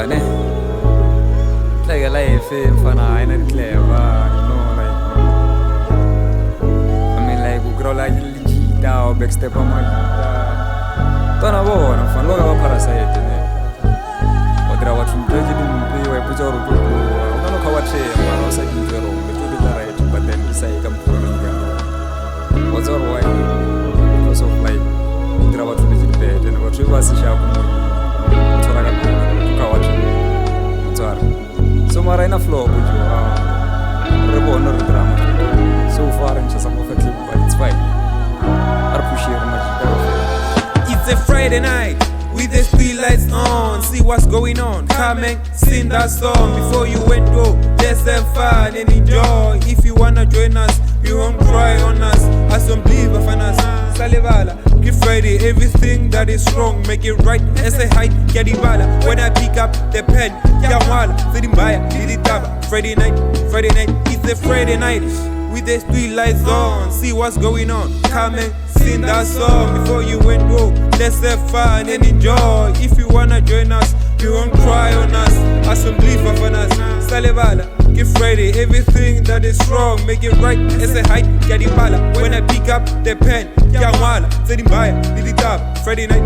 ne like a life for now I not clever, you know, like I mean like we grow like guitar or backstep on my guitar. Don't know no fun look about parasite ne odra what from judge didn't we put your group I don't know how much I was like zero the right but then he say come for me what's all why because of like odra what from the bed and what was sharp so marina flow with you reborn or drama so far and just of a clip but it's fine it's a Friday night with the street lights on, see what's going on. Come and sing that song before you went go. Let's have fun and enjoy. If you wanna join us, you won't cry on us. As some believer fan us, Salivala. Give Friday everything that is wrong, make it right. As a height, get it bala. When I pick up the pen, Yamwala, Fidimbaya, Liditaba. Friday night, it's a Friday night. With the street lights on, see what's going on. Come and sing that song before you went go. Let's have fun and enjoy. If you wanna join us, you won't cry on us. Assembly for us, Salivala. Give Friday everything that is wrong, make it right. As a height, Yadibala. When I pick up the pen, Yamwala, Zedimbaya, Liditaba. Friday night.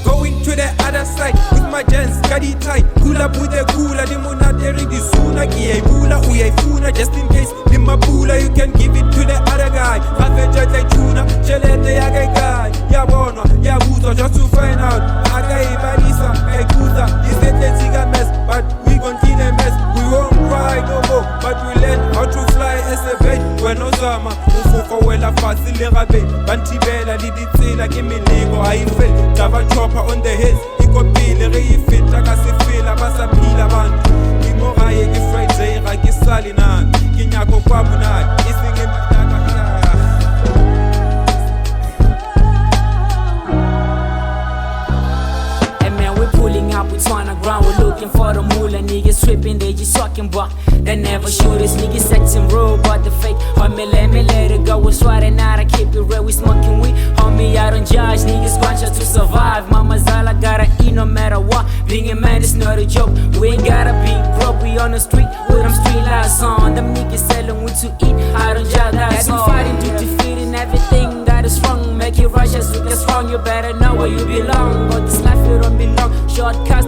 Going to the other side with my gents, got it tight. Cool up with the cooler, the moon not there in the sooner. Kia bula, funa, just in case. Lima bula, you can give it to the other guy. Have a jet like tuna, chelete guy. Ya bono, ya buzo, just to find out. Agai balisa, kai kuza, is it a cigar mess? But we gon' kill a mess. We won't cry no more, but we learn how to fly as a bird. When Osama, Ufoko, well, a fast, Lerabe, Bantibella, Liditila, give me Lego, I felt, Java chopper on the head. He got Billy, Ray, fit, like I say, feel, I was a pila man. Imoraye, give Friday, I give Salina, Kinyako, Kwabuna, is singing up, we turn the ground, we're looking for the moolah. Niggas sweeping, they just sucking buck. They never shoot us, niggas acting real, but the fake. Homie, let me let it go. We're sweating out, I keep it real, we smoking weed. Homie, I don't judge, niggas conscious to survive. Mama Zala gotta eat no matter what. Being a man is not a joke. We ain't gotta be broke, we on the street with them street lights on. Them niggas selling what to eat, I don't judge that all. Fighting to defeating everything that is wrong. Make it rush as you get strong, you better know where you belong. But this life you don't belong. Shortcuts